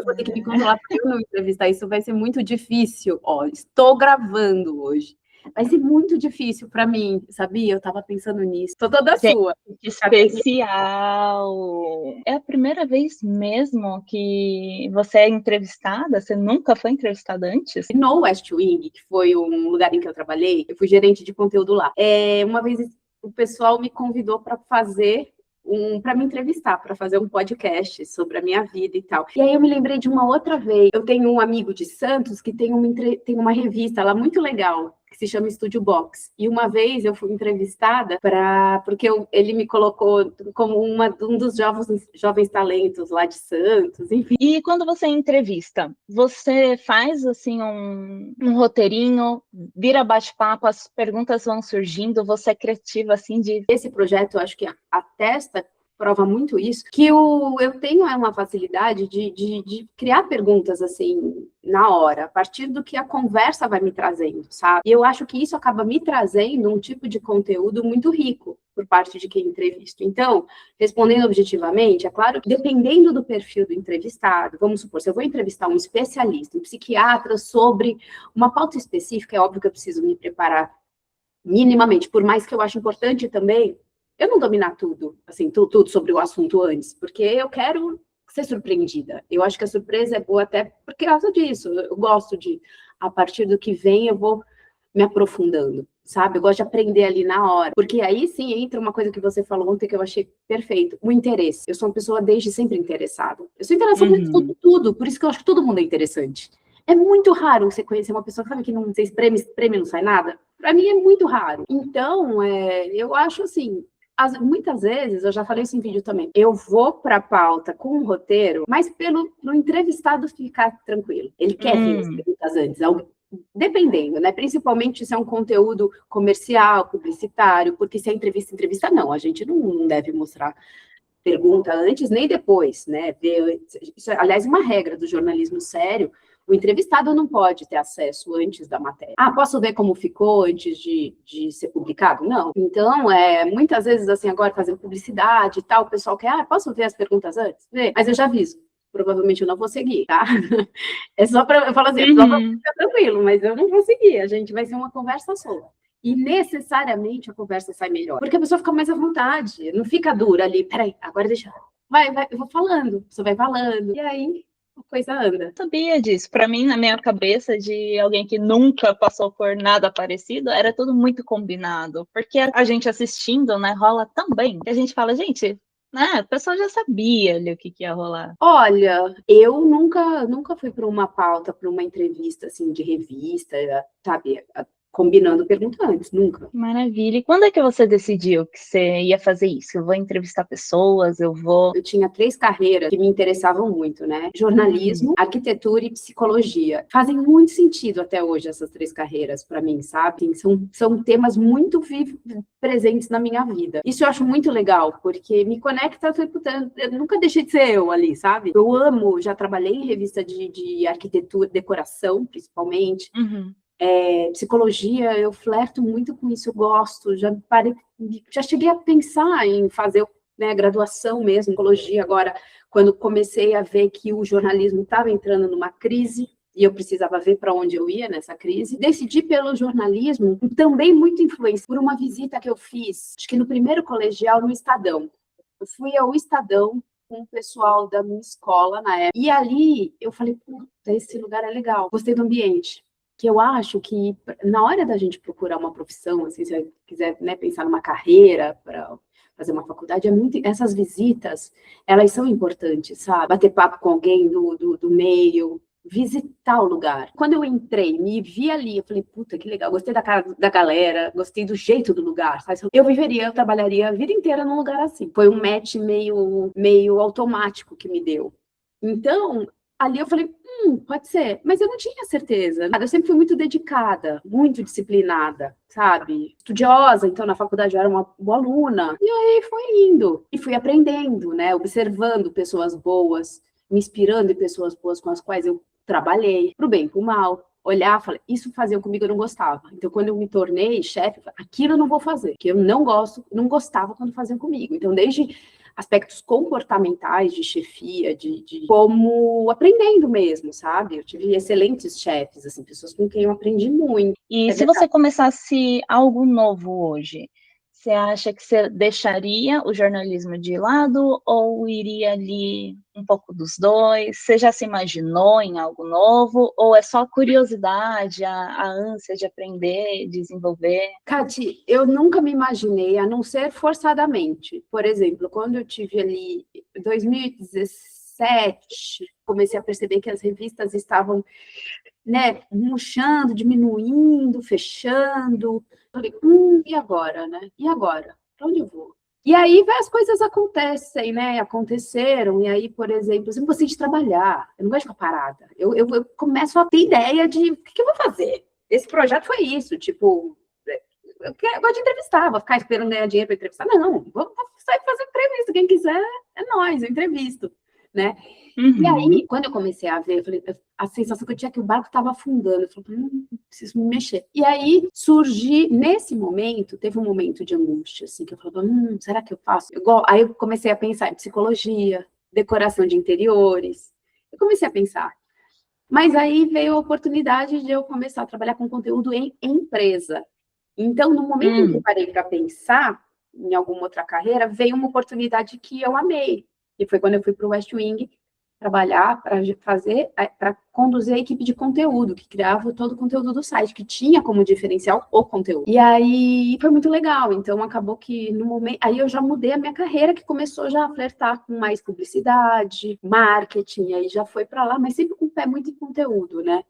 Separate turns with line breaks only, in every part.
Eu vou ter que me controlar para eu não entrevistar. Isso vai ser muito difícil. Ó, estou gravando hoje. Vai ser muito difícil para mim, sabia? Eu estava pensando nisso. Tô toda
Gente,
sua.
que especial! É a primeira vez mesmo que você é entrevistada? Você nunca foi entrevistada antes?
No West Wing, que foi um lugar em que eu trabalhei, eu fui gerente de conteúdo lá. Uma vez o pessoal me convidou para fazer para me entrevistar, para fazer um podcast sobre a minha vida e tal. E aí eu me lembrei de uma outra vez. Eu tenho um amigo de Santos que tem uma revista lá muito legal, que se chama Estúdio Box. E uma vez eu fui entrevistada porque ele me colocou como um dos jovens talentos lá de Santos, enfim.
E quando você entrevista, você faz assim um roteirinho, vira bate-papo, as perguntas vão surgindo, você é criativa assim de...
Esse projeto, eu acho que atesta, prova muito isso, que eu tenho uma facilidade de criar perguntas assim na hora, a partir do que a conversa vai me trazendo, sabe? E eu acho que isso acaba me trazendo um tipo de conteúdo muito rico por parte de quem entrevisto. Então, respondendo objetivamente, é claro que dependendo do perfil do entrevistado, vamos supor, se eu vou entrevistar um especialista, um psiquiatra sobre uma pauta específica, é óbvio que eu preciso me preparar minimamente, por mais que eu ache importante também, eu não dominar tudo, assim, tudo sobre o assunto antes, porque eu quero ser surpreendida. Eu acho que a surpresa é boa até por causa disso. Eu gosto a partir do que vem, eu vou me aprofundando, sabe? Eu gosto de aprender ali na hora, porque aí sim entra uma coisa que você falou ontem que eu achei perfeito, o interesse. Eu sou uma pessoa desde sempre interessada. Eu sou interessada em tudo, por isso que eu acho que todo mundo é interessante. É muito raro você conhecer uma pessoa, sabe, que não se espreme e não sai nada? Para mim é muito raro. Então, eu acho assim, muitas vezes, eu já falei isso em vídeo também, eu vou para a pauta com um roteiro, mas no entrevistado ficar tranquilo. Ele quer ver as perguntas antes, dependendo, né? Principalmente se é um conteúdo comercial, publicitário, porque se é entrevista não, a gente não deve mostrar pergunta antes nem depois, né? Isso é, aliás, uma regra do jornalismo sério. O entrevistado não pode ter acesso antes da matéria. Ah, posso ver como ficou antes de ser publicado? Não. Então, muitas vezes, assim, agora fazendo publicidade e tal, o pessoal quer, posso ver as perguntas antes? Vê, mas eu já aviso. Provavelmente eu não vou seguir, tá? É só para eu falo assim, só para ficar tranquilo, mas eu não vou seguir. A gente vai ser uma conversa solta. E necessariamente a conversa sai melhor. Porque a pessoa fica mais à vontade, não fica dura ali. Peraí, agora deixa. Vai, eu vou falando, você vai falando. E aí a coisa anda.
Eu sabia disso. Para mim, na minha cabeça, de alguém que nunca passou por nada parecido, era tudo muito combinado. Porque a gente assistindo, né, rola tão bem que a gente fala, gente, né, a pessoa já sabia ali o que ia rolar.
Olha, eu nunca fui para uma pauta, para uma entrevista assim de revista, sabe? Combinando pergunta antes, nunca.
Maravilha. E quando é que você decidiu que você ia fazer isso? Eu vou entrevistar pessoas, eu tinha
3 carreiras que me interessavam muito, né? Jornalismo, arquitetura e psicologia. Fazem muito sentido até hoje essas 3 carreiras para mim, sabe? São temas muito presentes na minha vida. Isso eu acho muito legal, porque me conecta, eu nunca deixei de ser eu ali, sabe? Eu amo, já trabalhei em revista de arquitetura, decoração, principalmente. Psicologia, eu flerto muito com isso, eu gosto, já cheguei a pensar em fazer, né, graduação mesmo, em psicologia, agora, quando comecei a ver que o jornalismo estava entrando numa crise, e eu precisava ver para onde eu ia nessa crise, decidi pelo jornalismo, também muito influência por uma visita que eu fiz, acho que no primeiro colegial, no Estadão. Eu fui ao Estadão com o pessoal da minha escola na época, e ali eu falei, puta, esse lugar é legal, gostei do ambiente. Que eu acho que na hora da gente procurar uma profissão, assim, se você quiser, né, pensar numa carreira para fazer uma faculdade, essas visitas, elas são importantes, sabe? Bater papo com alguém do meio, visitar o lugar. Quando eu entrei, me vi ali, eu falei, puta, que legal, gostei da cara da galera, gostei do jeito do lugar, sabe? Eu trabalharia a vida inteira num lugar assim. Foi um match meio automático que me deu. Então, ali eu falei, pode ser, mas eu não tinha certeza. Eu sempre fui muito dedicada, muito disciplinada, sabe? Estudiosa, então na faculdade eu era uma boa aluna. E aí foi indo, e fui aprendendo, né? Observando pessoas boas, me inspirando em pessoas boas com as quais eu trabalhei, pro bem, pro mal. Olhar, falei, isso faziam comigo, eu não gostava. Então, quando eu me tornei chefe, aquilo eu não vou fazer, que eu não gostava quando faziam comigo. Então, desde aspectos comportamentais de chefia, de como aprendendo mesmo, sabe? Eu tive excelentes chefes, assim, pessoas com quem eu aprendi muito.
E se você começasse algo novo hoje, você acha que você deixaria o jornalismo de lado ou iria ali um pouco dos dois? Você já se imaginou em algo novo ou é só curiosidade, a ânsia de aprender, desenvolver?
Cati, eu nunca me imaginei, a não ser forçadamente. Por exemplo, quando eu tive ali em 2017, comecei a perceber que as revistas estavam, né, murchando, diminuindo, fechando. Falei, e agora, né? E agora? Para onde eu vou? E aí as coisas acontecem, né? Aconteceram. E aí, por exemplo, eu sempre gostei de trabalhar. Eu não gosto de ficar parada. Eu começo a ter ideia de o que eu vou fazer. Esse projeto foi isso, tipo, eu gosto de entrevistar, vou ficar esperando ganhar dinheiro para entrevistar. Não, vamos sair fazer entrevista. Quem quiser, é nós, eu entrevisto, né? E aí, quando eu comecei a ver, eu falei, a sensação que eu tinha é que o barco estava afundando. Eu falei, preciso me mexer. E aí, nesse momento, teve um momento de angústia, assim, que eu falava, será que eu faço? Aí eu comecei a pensar em psicologia, decoração de interiores. Eu comecei a pensar. Mas aí veio a oportunidade de eu começar a trabalhar com conteúdo em empresa. Então, no momento em que eu parei para pensar em alguma outra carreira, veio uma oportunidade que eu amei. E foi quando eu fui para o West Wing trabalhar para conduzir a equipe de conteúdo, que criava todo o conteúdo do site, que tinha como diferencial o conteúdo. E aí foi muito legal. Então, acabou que no momento. Aí eu já mudei a minha carreira, que começou já a flertar com mais publicidade, marketing, aí já foi para lá, mas sempre com o pé muito em conteúdo, né?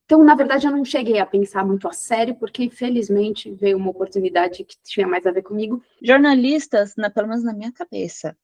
Então, na verdade, eu não cheguei a pensar muito a sério, porque, felizmente, veio uma oportunidade que tinha mais a ver comigo.
Jornalistas, pelo menos na minha cabeça,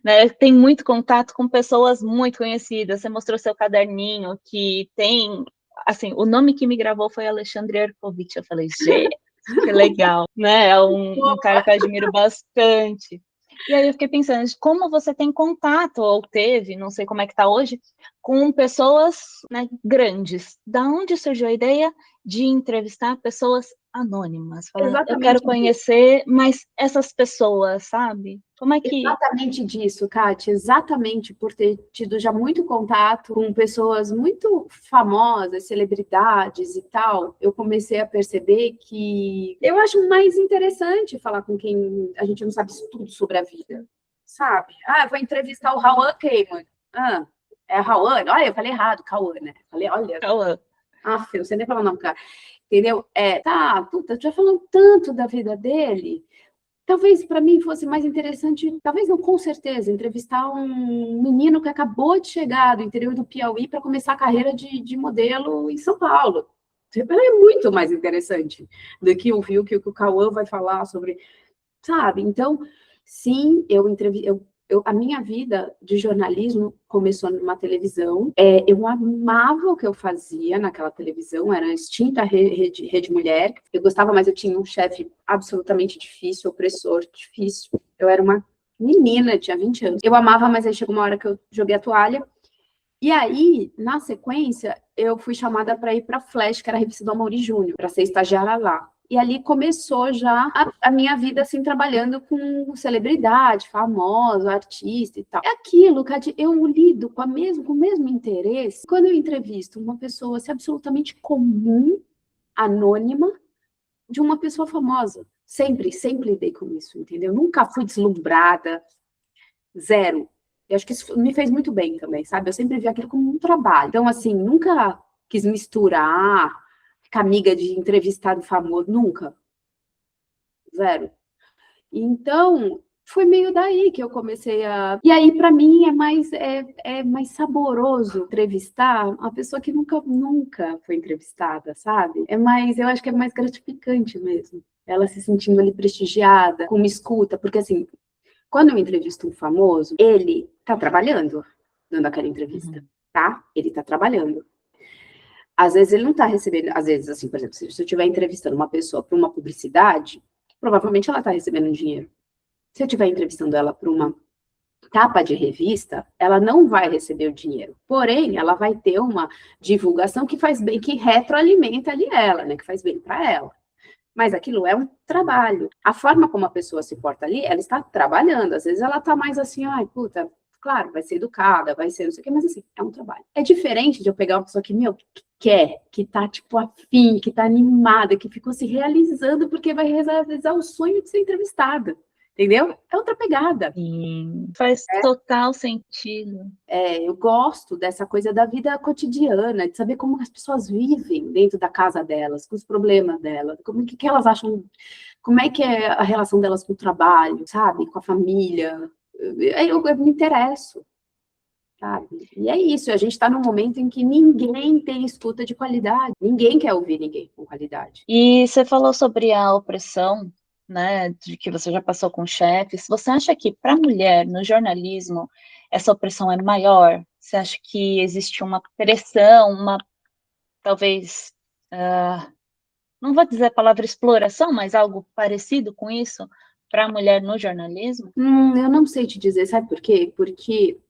né, tem muito contato com pessoas muito conhecidas. Você mostrou seu caderninho, que tem... Assim, o nome que me gravou foi Alexandre Herkovich. Eu falei, gente, que legal, né? É um cara que eu admiro bastante. E aí eu fiquei pensando, como você tem contato, ou teve, não sei como é que está hoje, com pessoas, né, grandes. Da onde surgiu a ideia de entrevistar pessoas anônimas? Falar, eu quero conhecer mais essas pessoas, sabe? Como é que...
Exatamente disso, Kátia, exatamente por ter tido já muito contato com pessoas muito famosas, celebridades e tal, eu comecei a perceber que eu acho mais interessante falar com quem a gente não sabe tudo sobre a vida, sabe? Eu vou entrevistar o Rauan Keiman. É Rauan? Olha, eu falei errado, Cauã, né? Falei, olha...
Cauã.
Eu não sei nem falar o nome do cara. Entendeu? Tu já falando tanto da vida dele... Talvez para mim fosse mais interessante, talvez não, com certeza, entrevistar um menino que acabou de chegar do interior do Piauí para começar a carreira de modelo em São Paulo. É muito mais interessante do que ouvir o que o Cauã vai falar sobre, sabe? Então, sim, a minha vida de jornalismo começou numa televisão. Eu amava o que eu fazia naquela televisão, era a extinta Rede Mulher. Eu gostava, mas eu tinha um chefe absolutamente difícil, opressor, difícil. Eu era uma menina, tinha 20 anos. Eu amava, mas aí chegou uma hora que eu joguei a toalha. E aí, na sequência, eu fui chamada para ir para a Flash, que era a revista do Amaury Júnior, para ser estagiária lá. E ali começou já a minha vida, assim, trabalhando com celebridade, famoso, artista e tal. É aquilo, Cade, eu lido com o mesmo interesse quando eu entrevisto uma pessoa assim, absolutamente comum, anônima, de uma pessoa famosa. Sempre lidei com isso, entendeu? Nunca fui deslumbrada, zero. Eu acho que isso me fez muito bem também, sabe? Eu sempre vi aquilo como um trabalho. Então, assim, nunca quis misturar... Ficar amiga de entrevistado famoso, nunca. Zero. Então, foi meio daí que eu comecei a... E aí, para mim, é mais saboroso entrevistar uma pessoa que nunca foi entrevistada, sabe? Eu acho que é mais gratificante mesmo. Ela se sentindo ali prestigiada, com uma escuta, porque assim, quando eu entrevisto um famoso, ele tá trabalhando, dando aquela entrevista, tá? Ele tá trabalhando. Às vezes ele não está recebendo, às vezes, assim, por exemplo, se eu estiver entrevistando uma pessoa para uma publicidade, provavelmente ela está recebendo dinheiro. Se eu estiver entrevistando ela para uma capa de revista, ela não vai receber o dinheiro. Porém, ela vai ter uma divulgação que faz bem, que retroalimenta ali ela, né? Que faz bem para ela. Mas aquilo é um trabalho. A forma como a pessoa se porta ali, ela está trabalhando. Às vezes ela está mais assim, ai, puta, claro, vai ser educada, vai ser não sei o quê, mas assim, é um trabalho. É diferente de eu pegar uma pessoa que, meu, que quer, que tá, tipo, afim, que tá animada, que ficou se realizando porque vai realizar o sonho de ser entrevistada. Entendeu? É outra pegada.
Sim, faz total sentido.
Eu gosto dessa coisa da vida cotidiana, de saber como as pessoas vivem dentro da casa delas, com os problemas delas, como que elas acham, como é que é a relação delas com o trabalho, sabe? Com a família. Eu me interesso, sabe? E é isso, a gente está num momento em que ninguém tem escuta de qualidade, ninguém quer ouvir ninguém com qualidade.
E você falou sobre a opressão, né, de que você já passou com chefes. Você acha que para a mulher no jornalismo essa opressão é maior? Você acha que existe uma pressão, uma talvez, não vou dizer a palavra exploração, mas algo parecido com isso para a mulher no jornalismo?
Eu não sei te dizer, sabe por quê? Porque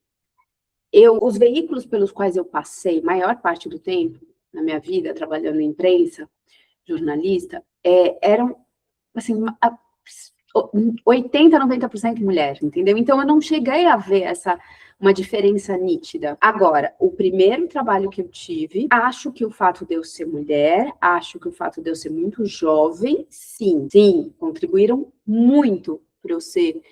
os veículos pelos quais eu passei maior parte do tempo na minha vida, trabalhando em imprensa, jornalista, eram, assim, 80, 90% mulher, entendeu? Então, eu não cheguei a ver uma diferença nítida. Agora, o primeiro trabalho que eu tive, acho que o fato de eu ser mulher, acho que o fato de eu ser muito jovem, sim, contribuíram muito para eu ser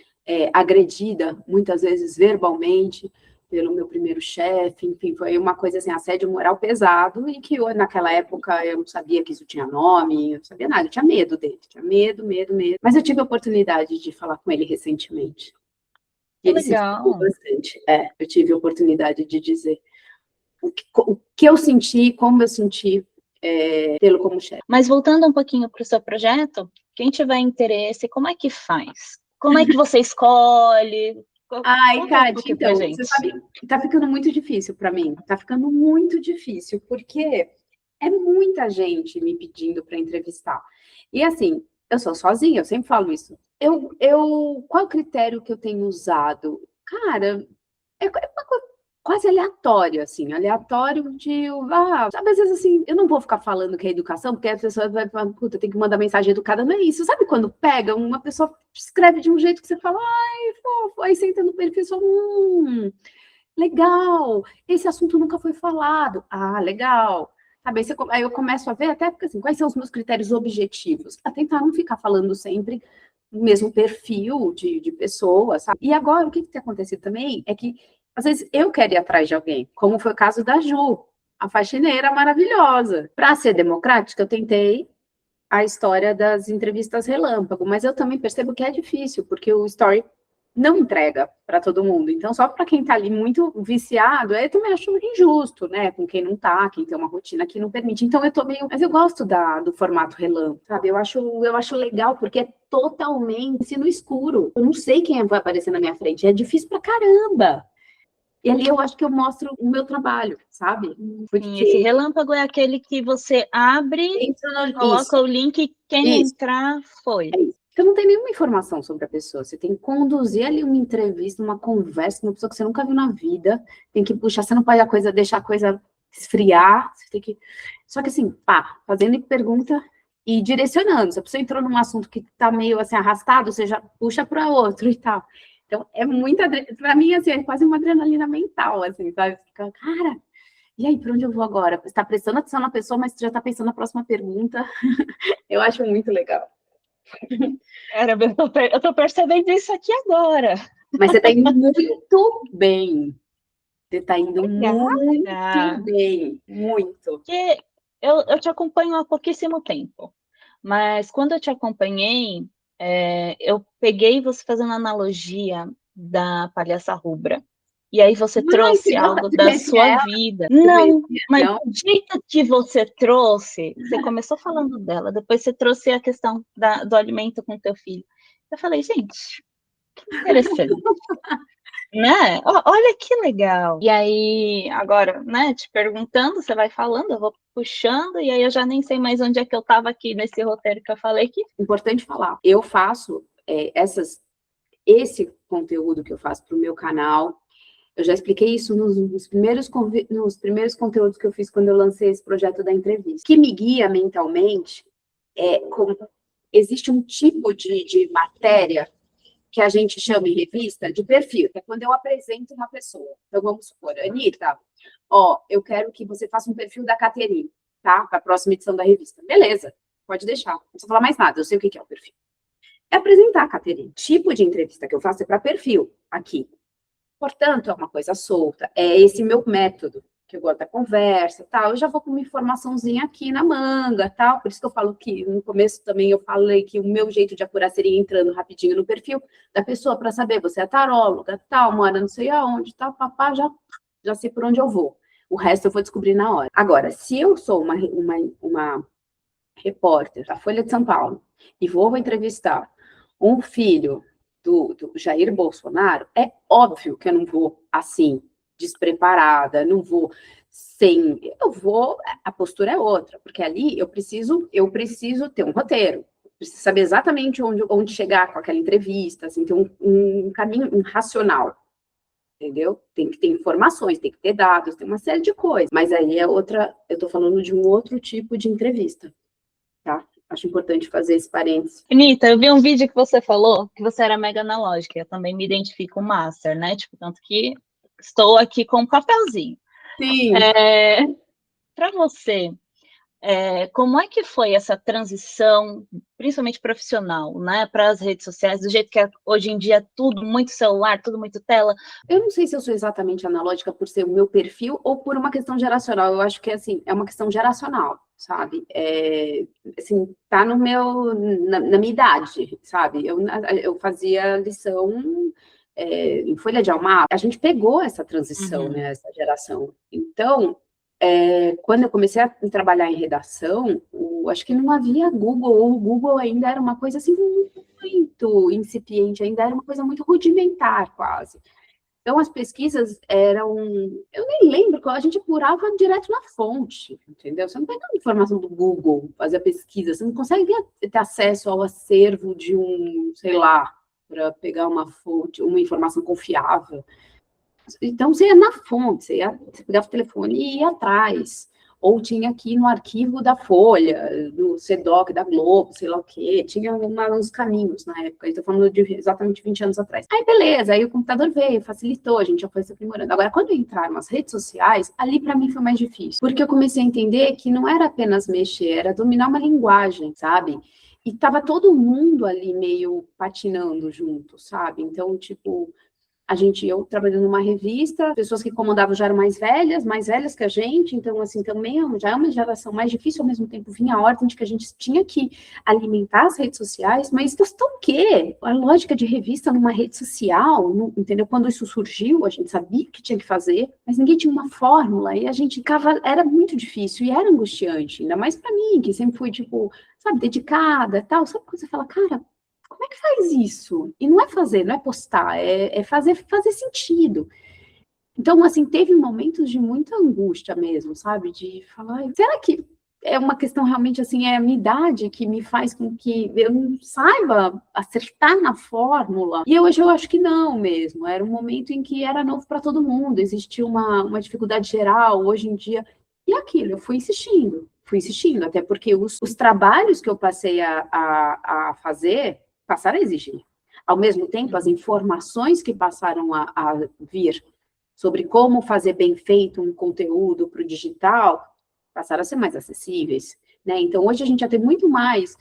agredida, muitas vezes verbalmente, pelo meu primeiro chefe, enfim, foi uma coisa assim, assédio moral pesado, e que naquela época eu não sabia que isso tinha nome, eu não sabia nada, eu tinha medo dele, tinha medo, mas eu tive a oportunidade de falar com ele recentemente. E
Que
ele se explicou
legal.
bastante. Eu tive a oportunidade de dizer o que eu senti, como eu senti tê-lo como chefe.
Mas voltando um pouquinho para o seu projeto, quem tiver interesse, como é que faz? Como é que você escolhe?
Ai,
Conta um
Kátia,
pouquinho pra
então, você
gente.
sabe, tá ficando muito difícil para mim, tá ficando muito difícil, porque é muita gente me pedindo para entrevistar. E assim, eu sou sozinha, eu sempre falo isso. Qual é o critério que eu tenho usado? Cara, é uma coisa quase aleatório, assim, aleatório de, sabe, às vezes assim, eu não vou ficar falando que é educação, porque a pessoa vai falar, puta, tem que mandar mensagem educada, não é isso. Sabe quando pega, uma pessoa escreve de um jeito que você fala, ai, fofo, aí você entra no perfil e fala, legal, esse assunto nunca foi falado. Ah, legal. Sabe, aí eu começo a ver até porque assim, quais são os meus critérios objetivos? A tentar não ficar falando sempre o mesmo perfil de pessoa, sabe? E agora, o que tem acontecido também é que, às vezes, eu quero ir atrás de alguém, como foi o caso da Ju, a faxineira maravilhosa. Para ser democrática, eu tentei a história das entrevistas relâmpago, mas eu também percebo que é difícil, porque o story não entrega para todo mundo. Então, só para quem está ali muito viciado, eu também acho injusto, né? Com quem não tá, quem tem uma rotina que não permite. Então, eu tô meio. Mas eu gosto do formato relâmpago, sabe? Eu acho legal, porque é totalmente no escuro. Eu não sei quem vai aparecer na minha frente. É difícil pra caramba. E ali eu acho que eu mostro o meu trabalho, sabe?
Sim, esse
Porque
relâmpago é aquele que você abre, coloca
isso,
o link, quem
isso.
entrar, foi.
É isso. Você não tem nenhuma informação sobre a pessoa. Você tem que conduzir ali uma entrevista, uma conversa com uma pessoa que você nunca viu na vida. Tem que puxar, você não pode deixar a coisa esfriar. Você tem que. Só que assim, pá, fazendo pergunta e direcionando. Se a pessoa entrou num assunto que tá meio assim arrastado, você já puxa para outro e tal. Então, é muita. Para mim, assim, é quase uma adrenalina mental, assim, sabe? Fica, cara, e aí, para onde eu vou agora? Você está prestando atenção na pessoa, mas você já está pensando na próxima pergunta. Eu acho muito legal.
Caramba, eu tô percebendo isso aqui agora.
Mas você está indo muito bem. Você está indo muito
Obrigada.
bem. Muito.
Porque eu te acompanho há pouquíssimo tempo, mas quando eu te acompanhei, eu peguei você fazendo analogia da palhaça rubra. E aí você
Ai,
trouxe algo
você
da
conhece
sua
ela?
vida.
Você
Não,
conhecia?
mas
Não?
o jeito que você trouxe, você começou falando dela, depois você trouxe a questão do alimento com teu filho. Eu falei, gente, que interessante. Né? Olha que legal. E aí, agora, né, te perguntando, você vai falando, eu vou puxando, e aí eu já nem sei mais onde é que eu estava aqui nesse roteiro que eu falei aqui.
Importante falar. Eu faço esse conteúdo que eu faço para o meu canal. Eu já expliquei isso nos primeiros conteúdos que eu fiz quando eu lancei esse projeto da entrevista. O que me guia mentalmente é como existe um tipo de matéria que a gente chama em revista de perfil, que é quando eu apresento uma pessoa. Então, vamos supor, Anitta, eu quero que você faça um perfil da Caterine, tá? Para a próxima edição da revista. Beleza, pode deixar. Não precisa falar mais nada, eu sei o que é o perfil. É apresentar a Caterine. O tipo de entrevista que eu faço é para perfil, aqui. Portanto, é uma coisa solta. É esse meu método, que eu gosto da conversa, tal. Eu já vou com uma informaçãozinha aqui na manga, tal. Por isso que eu falo que no começo também eu falei que o meu jeito de apurar seria entrando rapidinho no perfil da pessoa para saber, você é taróloga, tal, mora não sei aonde, tal, papá, já sei por onde eu vou. O resto eu vou descobrir na hora. Agora, se eu sou uma repórter da Folha de São Paulo e vou entrevistar um filho do Jair Bolsonaro, é óbvio que eu não vou assim, despreparada, não vou sem... A postura é outra, porque ali eu preciso ter um roteiro, preciso saber exatamente onde chegar com aquela entrevista, assim, ter um caminho racional, entendeu? Tem que ter informações, tem que ter dados, tem uma série de coisas, mas aí eu tô falando de um outro tipo de entrevista, tá? Acho importante fazer esse parênteses.
Anitta, eu vi um vídeo que você falou que você era mega analógica. Eu também me identifico master, né? Tipo, tanto que estou aqui com um papelzinho.
Sim.
Para você, como é que foi essa transição, principalmente profissional, né, para as redes sociais, do jeito que hoje em dia é tudo muito celular, tudo muito tela?
Eu não sei se eu sou exatamente analógica por ser o meu perfil ou por uma questão geracional. Eu acho que, assim, é uma questão geracional, sabe? Assim, tá na minha idade, sabe? Eu fazia lição em folha de almar. A gente pegou essa transição, né, essa geração. Então, quando eu comecei a trabalhar em redação, acho que não havia Google, ou o Google ainda era uma coisa assim muito incipiente, ainda era uma coisa muito rudimentar, quase. Então, as pesquisas eram... Eu nem lembro, a gente apurava direto na fonte, entendeu? Você não pega a informação do Google, fazer a pesquisa, você não consegue ter acesso ao acervo de sei lá, para pegar uma fonte, uma informação confiável. Então, você ia na fonte, você pegava o telefone e ia atrás. Ou tinha aqui no arquivo da Folha, do CEDOC, da Globo, sei lá o quê. Tinha uns caminhos na época. Estou falando de exatamente 20 anos atrás. Aí, beleza, aí o computador veio, facilitou, a gente já foi se aprimorando. Agora, quando entraram as redes sociais, ali para mim foi mais difícil. Porque eu comecei a entender que não era apenas mexer, era dominar uma linguagem, sabe? E tava todo mundo ali meio patinando junto, sabe? Então, tipo... eu trabalhando numa revista, pessoas que comandavam já eram mais velhas que a gente, então, assim, também já é uma geração mais difícil, ao mesmo tempo vinha a ordem de que a gente tinha que alimentar as redes sociais, mas postou o quê? A lógica de revista numa rede social, entendeu? Quando isso surgiu, a gente sabia que tinha que fazer, mas ninguém tinha uma fórmula, e a gente ficava, era muito difícil, e era angustiante, ainda mais para mim, que sempre fui, tipo, sabe, dedicada, tal, sabe quando você fala, cara, como é que faz isso? E não é fazer, não é postar, é fazer sentido. Então, assim, teve momentos de muita angústia mesmo, sabe? De falar, será que é uma questão realmente, assim, é a minha idade que me faz com que eu não saiba acertar na fórmula? E hoje eu acho que não mesmo. Era um momento em que era novo para todo mundo, existia uma dificuldade geral, hoje em dia. E aquilo, eu fui insistindo, até porque os trabalhos que eu passei a fazer passaram a exigir. Ao mesmo tempo, as informações que passaram a vir sobre como fazer bem feito um conteúdo para o digital passaram a ser mais acessíveis, né? Então, hoje a gente já tem muito mais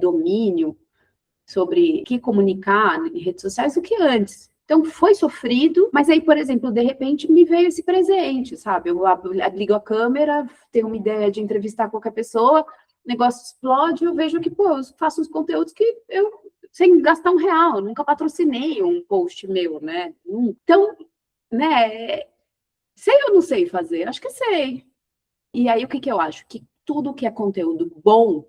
domínio sobre o que comunicar em redes sociais do que antes. Então, foi sofrido, mas aí, por exemplo, de repente me veio esse presente, sabe? Eu ligo a câmera, tenho uma ideia de entrevistar qualquer pessoa, o negócio explode, eu vejo que, pô, eu faço uns conteúdos que eu, sem gastar R$1, nunca patrocinei um post meu, né? Então, né, sei ou não sei fazer? Acho que sei. E aí, o que eu acho? Que tudo que é conteúdo bom,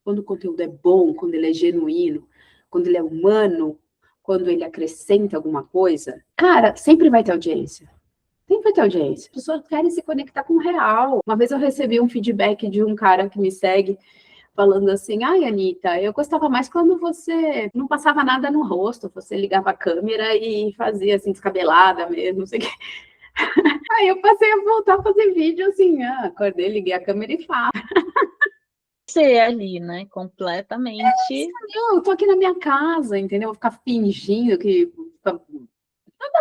quando o conteúdo é bom, quando ele é genuíno, quando ele é humano, quando ele acrescenta alguma coisa, cara, sempre vai ter audiência. Sempre vai ter audiência. As pessoas querem se conectar com o real. Uma vez eu recebi um feedback de um cara que me segue, falando assim, ai, Anitta, eu gostava mais quando você não passava nada no rosto, você ligava a câmera e fazia assim, descabelada mesmo, não sei o quê. Aí eu passei a voltar a fazer vídeo assim, acordei, liguei a câmera e faço.
você ali, né? Completamente.
Eu tô aqui na minha casa, entendeu? Vou ficar fingindo que nada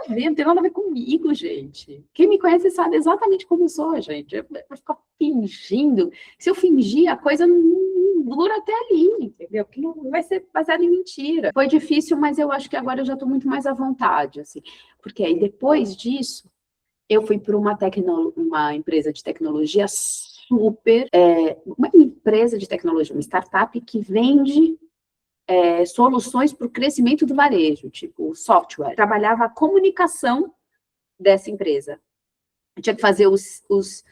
a ver, não tem nada a ver comigo, gente. Quem me conhece sabe exatamente como eu sou, gente. Eu vou ficar fingindo. Se eu fingir, a coisa não dura até ali, entendeu? Porque não vai ser baseado em mentira. Foi difícil, mas eu acho que agora eu já estou muito mais à vontade, assim. Porque aí, depois disso, eu fui para uma empresa de tecnologia super... uma empresa de tecnologia, uma startup que vende soluções para o crescimento do varejo, tipo software. Trabalhava a comunicação dessa empresa. Eu tinha que fazer os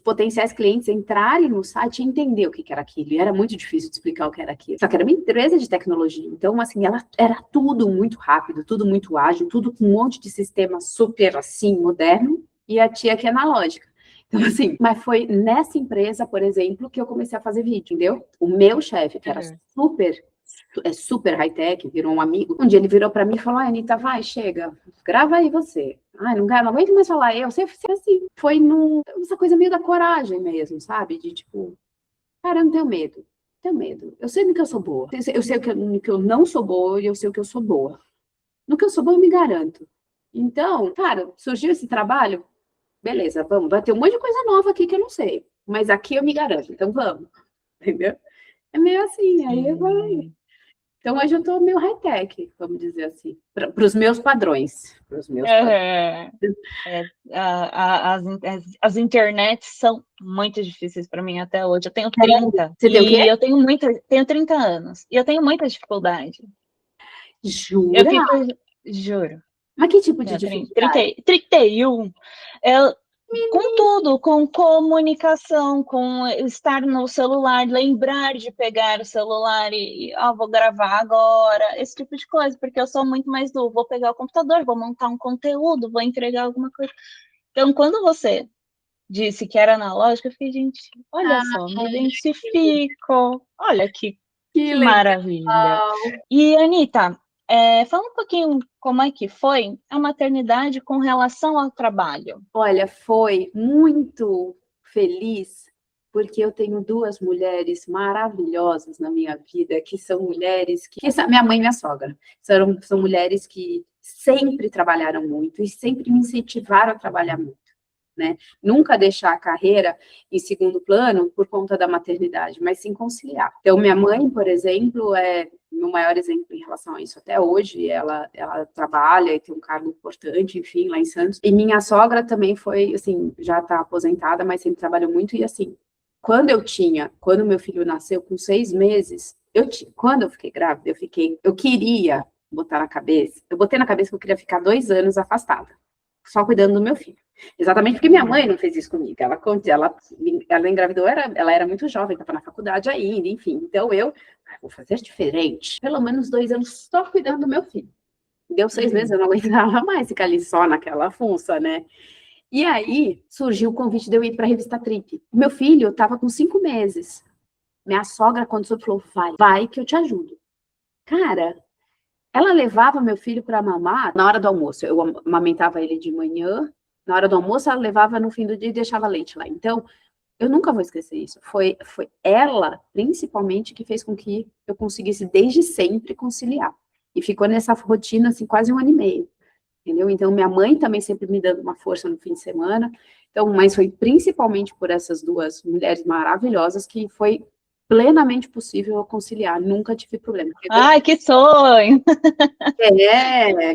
potenciais clientes entrarem no site e entender o que era aquilo. E era muito difícil de explicar o que era aquilo. Só que era uma empresa de tecnologia. Então, assim, ela era tudo muito rápido, tudo muito ágil, tudo com um monte de sistema super, assim, moderno. E a tia que é analógica. Então, assim, mas foi nessa empresa, por exemplo, que eu comecei a fazer vídeo, entendeu? O meu chefe, que era super high-tech, virou um amigo. Um dia ele virou para mim e falou: Anitta, vai, chega, grava aí você. Ai, não aguento mais falar, eu sempre fui assim. Foi essa coisa meio da coragem mesmo, sabe? De tipo, cara, eu não tenho medo. Tenho medo. Eu sei no que eu sou boa. Eu sei no que eu não sou boa e eu sei o que eu sou boa. No que eu sou boa, eu me garanto. Então, cara, surgiu esse trabalho, beleza, vamos. Vai ter um monte de coisa nova aqui que eu não sei. Mas aqui eu me garanto, então vamos. Entendeu? É meio assim, aí vai. Então, hoje eu estou meio high-tech, vamos dizer assim, para os meus padrões.
As internets são muito difíceis para mim até hoje. Eu tenho 30.
Você tem o quê?
Eu tenho 30 anos. E eu tenho muita dificuldade.
Jura?
Juro.
Mas que tipo de dificuldade?
31. Com tudo, com comunicação, com estar no celular, lembrar de pegar o celular e vou gravar agora, esse tipo de coisa, porque eu sou muito mais vou pegar o computador, vou montar um conteúdo, vou entregar alguma coisa. Então, quando você disse que era analógico, eu fiquei, gente, olha só, me identifico, olha que maravilha. E, Anitta, fala um pouquinho como é que foi a maternidade com relação ao trabalho.
Olha, foi muito feliz, porque eu tenho duas mulheres maravilhosas na minha vida, que são mulheres que... Minha mãe e minha sogra. São mulheres que sempre trabalharam muito e sempre me incentivaram a trabalhar muito. Né? Nunca deixar a carreira em segundo plano por conta da maternidade, mas sim conciliar. Então, minha mãe, por exemplo, é meu maior exemplo em relação a isso até hoje. Ela trabalha e tem um cargo importante, enfim, lá em Santos. E minha sogra também foi, assim, já está aposentada, mas sempre trabalhou muito. E, assim, quando meu filho nasceu com 6 meses, quando eu fiquei grávida, eu queria botar na cabeça, eu botei na cabeça que eu queria ficar 2 anos afastada, só cuidando do meu filho. Exatamente porque minha mãe não fez isso comigo. Ela engravidou, ela era muito jovem, estava na faculdade ainda, enfim. Então vou fazer diferente. Pelo menos 2 anos só cuidando do meu filho. Deu 6 meses, eu não aguentava mais ficar ali só naquela função, né? E aí surgiu o convite de eu ir para a revista Trip. Meu filho estava com 5 meses. Minha sogra, quando soube, falou: vai que eu te ajudo. Cara, ela levava meu filho para mamar na hora do almoço. Eu amamentava ele de manhã. Na hora do almoço, ela levava no fim do dia e deixava leite lá. Então, eu nunca vou esquecer isso. Foi ela, principalmente, que fez com que eu conseguisse, desde sempre, conciliar. E ficou nessa rotina, assim, quase 1 ano e meio. Entendeu? Então, minha mãe também sempre me dando uma força no fim de semana. Então, mas foi principalmente por essas duas mulheres maravilhosas que foi plenamente possível eu conciliar. Nunca tive problema.
Ai, que sonho!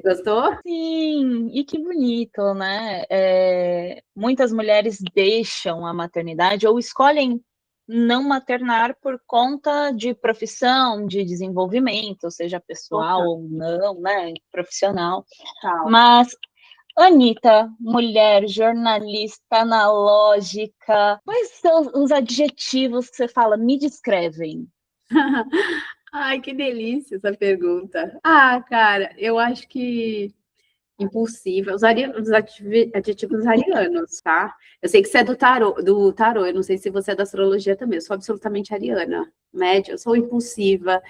Gostou?
Sim, e que bonito, né? Muitas mulheres deixam a maternidade ou escolhem não maternar por conta de profissão, de desenvolvimento, seja pessoal ou não, né? Profissional. Mas, Anitta, mulher, jornalista, analógica, quais são os adjetivos que você fala? Me descrevem.
Ai, que delícia essa pergunta. Ah, cara, eu acho que impulsiva. Eu usaria os adjetivos arianos, tá? Eu sei que você é do tarô, eu não sei se você é da astrologia também. Eu sou absolutamente ariana, média. Eu sou impulsiva,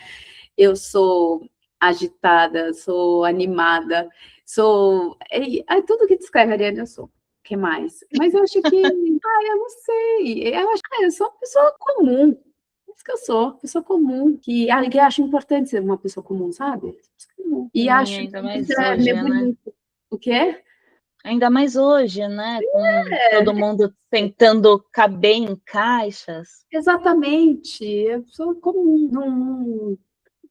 eu sou agitada, sou animada, sou... tudo que descreve a ariana eu sou. O que mais? Mas eu acho que... eu não sei. Eu acho que eu sou uma pessoa comum. que eu sou, pessoa comum, que acha importante ser uma pessoa comum, sabe? E acho
ainda
que
mais
isso é
hoje,
meio
né?
bonito. O quê?
Ainda mais hoje, né? Com
É,
todo mundo tentando caber em caixas.
exatamente. Eu sou comum.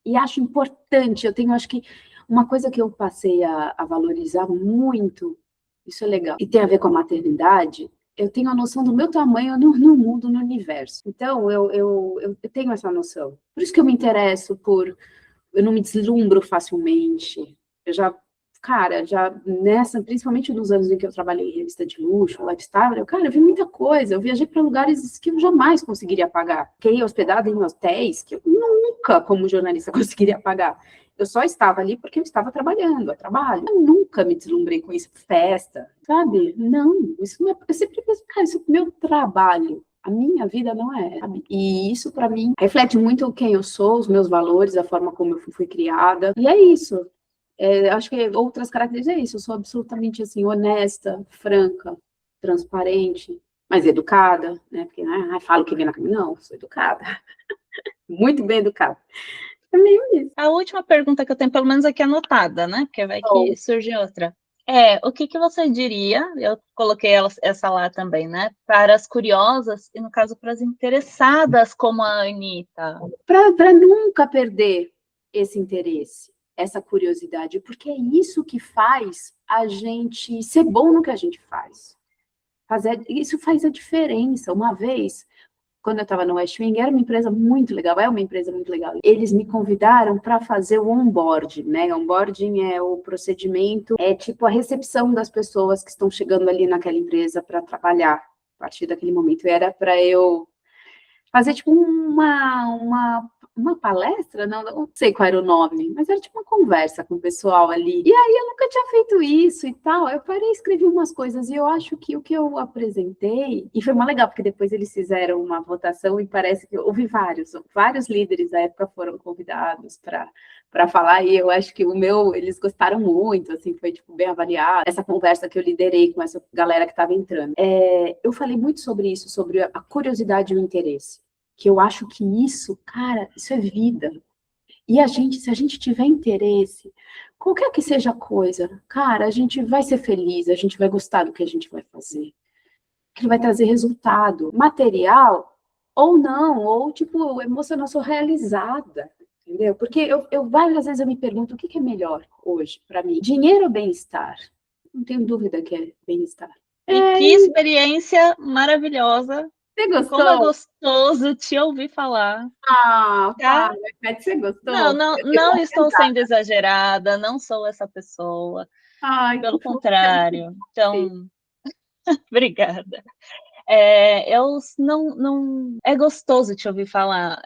E acho importante. Eu tenho, acho que uma coisa que eu passei a valorizar muito, isso é legal, e tem a ver com a maternidade. Eu tenho a noção do meu tamanho no mundo, no universo. Então, eu tenho essa noção. Por isso que eu me interesso por. Eu não me deslumbro facilmente. Eu já, cara, já nessa, principalmente nos anos em que eu trabalhei em revista de luxo, lifestyle, eu vi muita coisa. Eu viajei para lugares que eu jamais conseguiria pagar. Fiquei hospedada em hotéis que eu nunca, como jornalista, conseguiria pagar. Eu só estava ali porque eu estava trabalhando, a trabalho. Eu nunca me deslumbrei com isso, festa, sabe? Não, isso não é. Eu sempre penso, cara, isso é meu trabalho. A minha vida não é, sabe? E isso, para mim, reflete muito quem eu sou, os meus valores, a forma como eu fui criada. E é isso. Acho que outras características é isso. Eu sou absolutamente, assim, honesta, franca, transparente, mas educada, né? Porque, né, falo que vem na caminho. Não, sou educada. Muito bem educada. É meio isso.
A última pergunta que eu tenho, pelo menos aqui anotada, né? Porque vai que surge outra. O que você diria, eu coloquei essa lá também, né? Para as curiosas e, no caso, para as interessadas, como a Anitta.
Para nunca perder esse interesse, essa curiosidade, porque é isso que faz a gente ser bom no que a gente faz. Isso faz a diferença. Uma vez, quando eu estava no West Wing, era uma empresa muito legal, é uma empresa muito legal. Eles me convidaram para fazer o onboarding, né? Onboarding é o procedimento, é tipo a recepção das pessoas que estão chegando ali naquela empresa para trabalhar a partir daquele momento. E era para eu fazer tipo uma palestra, não sei qual era o nome, mas era tipo uma conversa com o pessoal ali. E aí eu nunca tinha feito isso e tal. Eu parei e escrevi umas coisas e eu acho que o que eu apresentei, e foi uma legal, porque depois eles fizeram uma votação e parece que houve vários líderes da época foram convidados para falar, e eu acho que o meu, eles gostaram muito, assim, foi, tipo, bem avaliado. Essa conversa que eu liderei com essa galera que estava entrando. Eu falei muito sobre isso, sobre a curiosidade e o interesse, que eu acho que isso, cara, isso é vida. E se a gente tiver interesse, qualquer que seja a coisa, cara, a gente vai ser feliz, a gente vai gostar do que a gente vai fazer. Que vai trazer resultado material ou não, ou tipo, emocional, eu sou realizada, entendeu? Porque várias vezes eu me pergunto o que é melhor hoje para mim, dinheiro ou bem-estar? Não tenho dúvida que é bem-estar.
E que experiência maravilhosa.
Você gostou?
Como é gostoso te ouvir falar.
Ah,
Tá?
você gostou?
Não estou sendo exagerada, não sou essa pessoa.
Ai,
Pelo
que fofo.
contrário. Então, obrigada. Eu não. É gostoso te ouvir falar.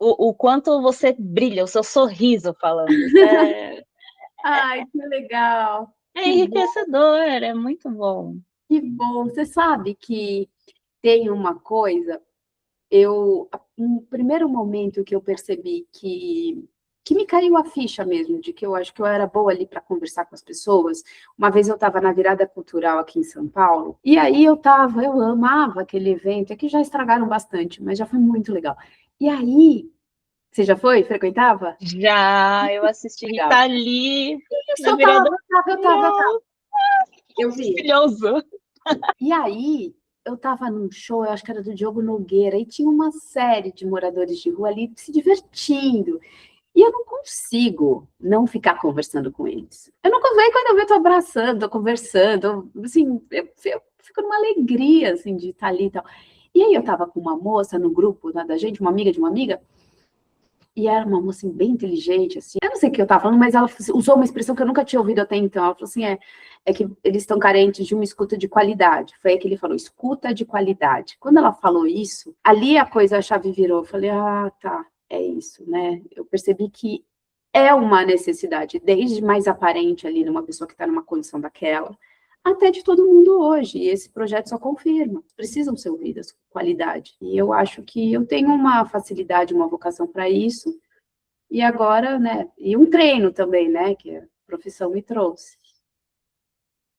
O quanto você brilha, o seu sorriso falando.
Ai, que legal.
É
Que bom,
enriquecedor, é muito bom.
que bom. Você sabe que tem uma coisa, no primeiro momento que eu percebi que me caiu a ficha mesmo, de que eu acho que eu era boa ali para conversar com as pessoas. Uma vez eu estava na virada cultural aqui em São Paulo, e aí eu amava aquele evento, é que já estragaram bastante, mas já foi muito legal. E aí, você já foi? Frequentava?
Já, eu assisti
Legal.
Rita Lee
Isso,
na virada.
eu tava. Eu vi.
Maravilhoso.
E aí, eu estava num show, eu acho que era do Diogo Nogueira, e tinha uma série de moradores de rua ali se divertindo. E eu não consigo não ficar conversando com eles. Eu não consigo, quando eu tô abraçando, tô conversando, assim, eu fico numa alegria, assim, de estar ali e tal. E aí eu tava com uma moça no grupo, né, da gente, uma amiga de uma amiga, e era uma moça, assim, bem inteligente, assim. Eu não sei o que eu tava falando, mas ela usou uma expressão que eu nunca tinha ouvido até então. Ela falou assim, é que eles estão carentes de uma escuta de qualidade. Foi aí que ele falou, escuta de qualidade. Quando ela falou isso, ali a chave virou. Eu falei, tá, é isso, né? Eu percebi que é uma necessidade, desde mais aparente ali numa pessoa que está numa condição daquela, até de todo mundo hoje. E esse projeto só confirma. Precisam ser ouvidas com qualidade. E eu acho que eu tenho uma facilidade, uma vocação para isso. E agora, né? E um treino também, né? Que a profissão me trouxe.